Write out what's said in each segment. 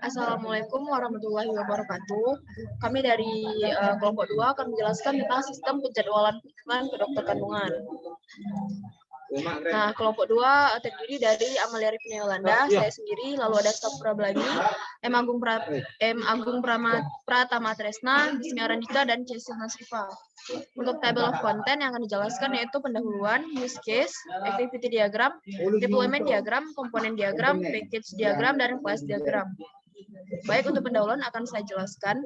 Assalamualaikum warahmatullahi wabarakatuh. Kami dari kelompok 2 akan menjelaskan tentang sistem penjadwalan kunjungan ke dokter kandungan. Nah, kelompok 2 terdiri dari Amalia Rifni Yolanda, saya sendiri, lalu ada Sapra Blagi, M. Agung Pratama Tresna, Bismi Arandika, dan Cecil Nasrifa. Untuk table of content yang akan dijelaskan yaitu pendahuluan, use case, activity diagram, deployment diagram, komponen diagram, package diagram, dan class diagram. Baik, untuk pendahuluan akan saya jelaskan.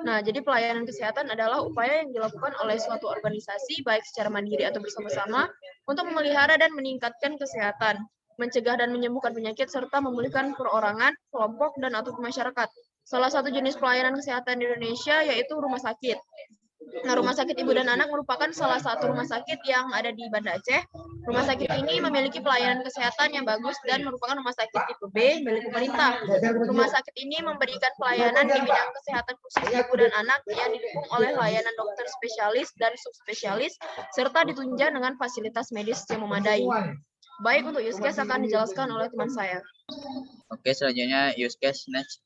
Nah, jadi pelayanan kesehatan adalah upaya yang dilakukan oleh suatu organisasi, baik secara mandiri atau bersama-sama, untuk memelihara dan meningkatkan kesehatan, mencegah dan menyembuhkan penyakit, serta memulihkan perorangan, kelompok, dan atau masyarakat. Salah satu jenis pelayanan kesehatan di Indonesia yaitu rumah sakit. Nah, Rumah Sakit Ibu dan Anak merupakan salah satu rumah sakit yang ada di Banda Aceh. Rumah sakit ini memiliki pelayanan kesehatan yang bagus dan merupakan rumah sakit tipe B milik pemerintah. Rumah sakit ini memberikan pelayanan di bidang kesehatan khusus ibu dan anak yang didukung oleh layanan dokter spesialis dan subspesialis, serta ditunjang dengan fasilitas medis yang memadai. Baik, untuk use case akan dijelaskan oleh teman saya. Oke, selanjutnya use case next.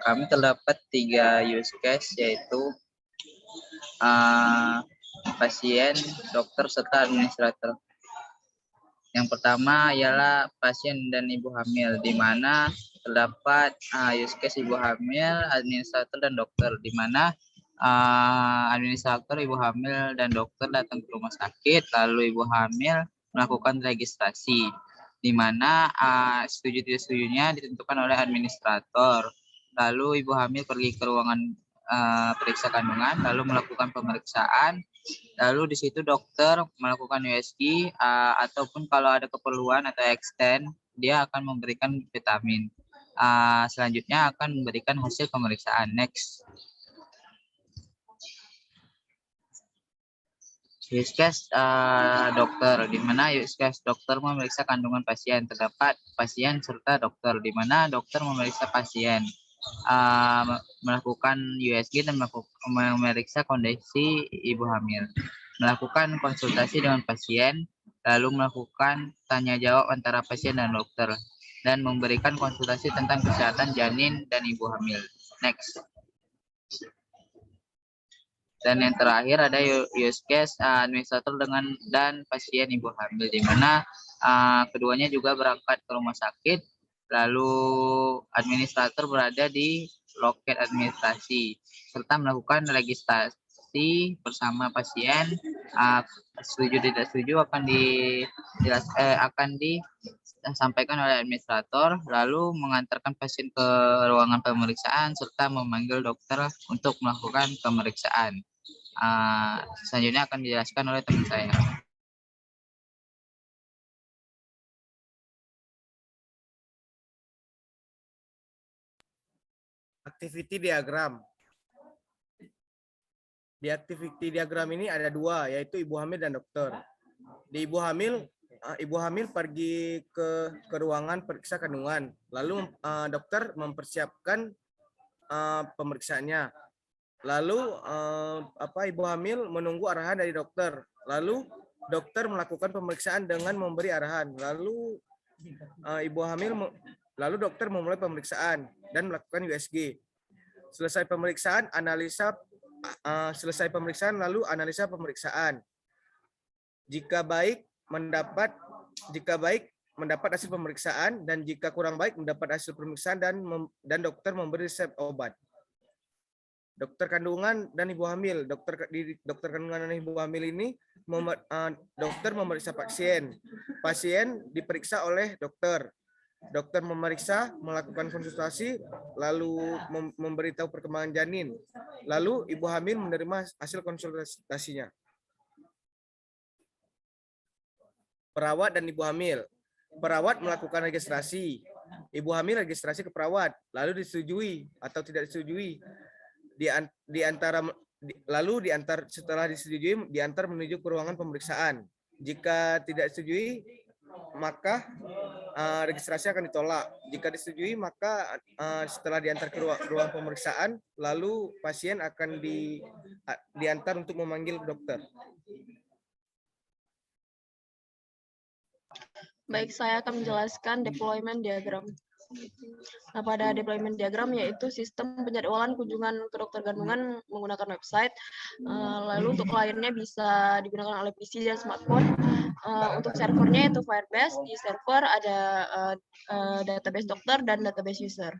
Kami terdapat 3 use case, yaitu pasien, dokter, serta administrator. Yang pertama ialah pasien dan ibu hamil, di mana terdapat use case ibu hamil, administrator, dan dokter, di mana administrator, ibu hamil, dan dokter datang ke rumah sakit, lalu ibu hamil melakukan registrasi, di mana setuju tidak setujunya ditentukan oleh administrator. Lalu ibu hamil pergi ke ruangan periksa kandungan, lalu melakukan pemeriksaan. Lalu di situ dokter melakukan USG ataupun kalau ada keperluan atau extend, dia akan memberikan vitamin. Selanjutnya akan memberikan hasil pemeriksaan. Next. Use case dokter, di mana use case dokter memeriksa kandungan pasien. Terdapat pasien serta dokter, di mana dokter memeriksa pasien, melakukan USG dan memeriksa kondisi ibu hamil, melakukan konsultasi dengan pasien, lalu melakukan tanya jawab antara pasien dan dokter, dan memberikan konsultasi tentang kesehatan janin dan ibu hamil. Next. Dan yang terakhir ada use case administrator dan pasien ibu hamil, di mana keduanya juga berangkat ke rumah sakit, lalu administrator berada di loket administrasi serta melakukan registrasi bersama pasien. Setuju tidak setuju akan disampaikan oleh administrator, lalu mengantarkan pasien ke ruangan pemeriksaan serta memanggil dokter untuk melakukan pemeriksaan. Selanjutnya akan dijelaskan oleh teman saya. Activity diagram. Di activity diagram ini ada 2, yaitu ibu hamil dan dokter. Di ibu hamil pergi ke ruangan periksa kandungan, lalu dokter mempersiapkan pemeriksaannya. Lalu ibu hamil menunggu arahan dari dokter. Lalu dokter melakukan pemeriksaan dengan memberi arahan. Lalu dokter memulai pemeriksaan dan melakukan USG. Selesai pemeriksaan lalu analisa pemeriksaan. Jika baik mendapat hasil pemeriksaan, dan jika kurang baik mendapat hasil pemeriksaan dan dokter memberi resep obat. Dokter kandungan dan ibu hamil. Dokter kandungan dan ibu hamil ini dokter memeriksa pasien. Pasien diperiksa oleh dokter. Dokter memeriksa, melakukan konsultasi, lalu memberitahu perkembangan janin. Lalu ibu hamil menerima hasil konsultasinya. Perawat dan ibu hamil. Perawat melakukan registrasi. Ibu hamil registrasi ke perawat, lalu disetujui atau tidak disetujui. Setelah disetujui, diantar menuju ke ruangan pemeriksaan. Jika tidak disetujui, maka registrasi akan ditolak. Jika disetujui, maka setelah diantar ke ruang pemeriksaan, lalu pasien akan diantar untuk memanggil dokter. Baik, saya akan menjelaskan deployment diagram. Nah, pada deployment diagram yaitu sistem penjadwalan kunjungan ke dokter kandungan menggunakan website. Lalu untuk kliennya bisa digunakan oleh PC dan smartphone. Untuk servernya itu Firebase. Di server ada database dokter dan database user.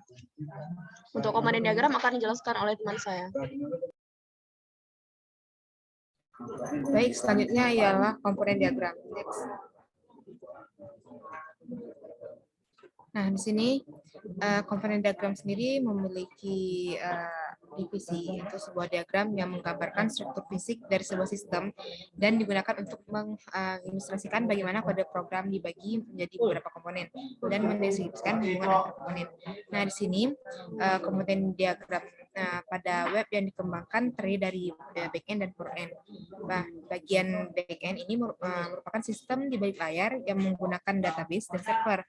Untuk komponen diagram akan dijelaskan oleh teman saya. Baik, selanjutnya ialah komponen diagram. Next. Nah, di sini komponen diagram sendiri memiliki divisi, yaitu sebuah diagram yang menggambarkan struktur fisik dari sebuah sistem dan digunakan untuk mengilustrasikan bagaimana kode program dibagi menjadi beberapa komponen dan mendeskripsikan hubungan antar komponen. Nah, di sini komponen diagram pada web yang dikembangkan terdiri dari backend dan frontend. Nah, bagian backend ini merupakan sistem di balik layar yang menggunakan database dan server.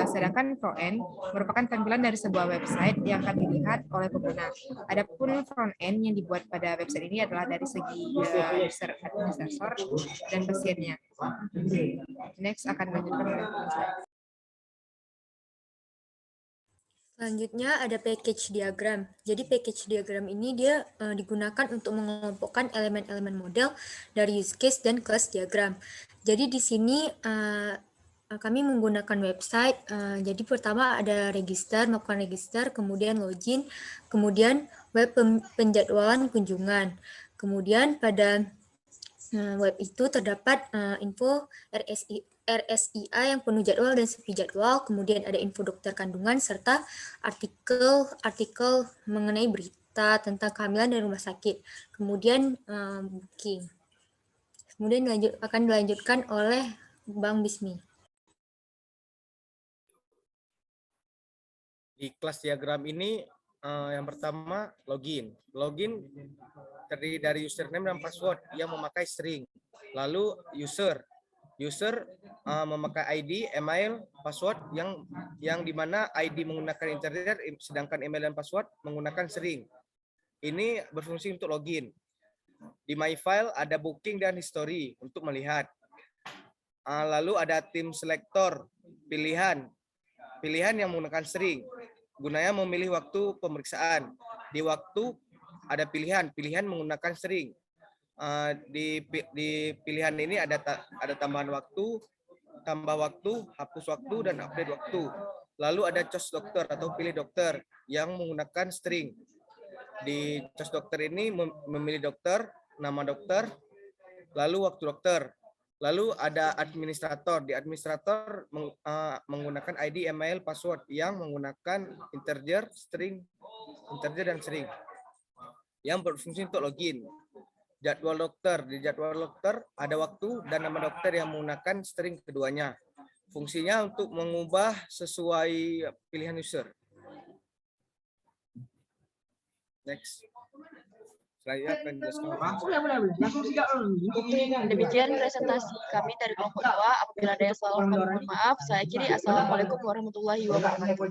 Sedangkan frontend merupakan tampilan dari sebuah website yang akan dilihat oleh pengguna. Adapun frontend yang dibuat pada website ini adalah dari segi user administrator dan pasiennya. Next akan dilanjutkan oleh teman saya. Selanjutnya ada package diagram. Jadi package diagram ini dia digunakan untuk mengelompokkan elemen-elemen model dari use case dan class diagram. Jadi di sini kami menggunakan website. Jadi pertama ada register, melakukan register, kemudian login, kemudian web penjadwalan kunjungan. Kemudian pada web itu terdapat info RSIA yang penuh jadwal dan sepi jadwal, kemudian ada info dokter kandungan, serta artikel mengenai berita tentang kehamilan dan rumah sakit. Kemudian booking. Kemudian akan dilanjutkan oleh Bang Bismi. Di kelas diagram ini yang pertama login. Login terdiri dari username dan password yang memakai string. Lalu user memakai ID, email, password yang dimana ID menggunakan integer, sedangkan email dan password menggunakan string. Ini berfungsi untuk login. Di my file ada booking dan history untuk melihat. Lalu ada tim selector, pilihan yang menggunakan string. Gunanya memilih waktu pemeriksaan. Di waktu ada pilihan menggunakan string. Di pilihan ini ada tambahan waktu, tambah waktu, hapus waktu, dan update waktu. Lalu ada choose dokter atau pilih dokter yang menggunakan string. Di choose dokter ini memilih dokter, nama dokter, lalu waktu dokter. Lalu ada administrator. Di administrator menggunakan ID, email, password yang menggunakan integer, dan string yang berfungsi untuk login. Jadwal dokter. Di jadwal dokter ada waktu dan nama dokter yang menggunakan string keduanya. Fungsinya untuk mengubah sesuai pilihan user. Next. Selanjutnya Demikian presentasi kami dari kelompok 2. Apabila ada yang salah, kami mohon maaf. Saya akhiri. Assalamualaikum warahmatullahi wabarakatuh.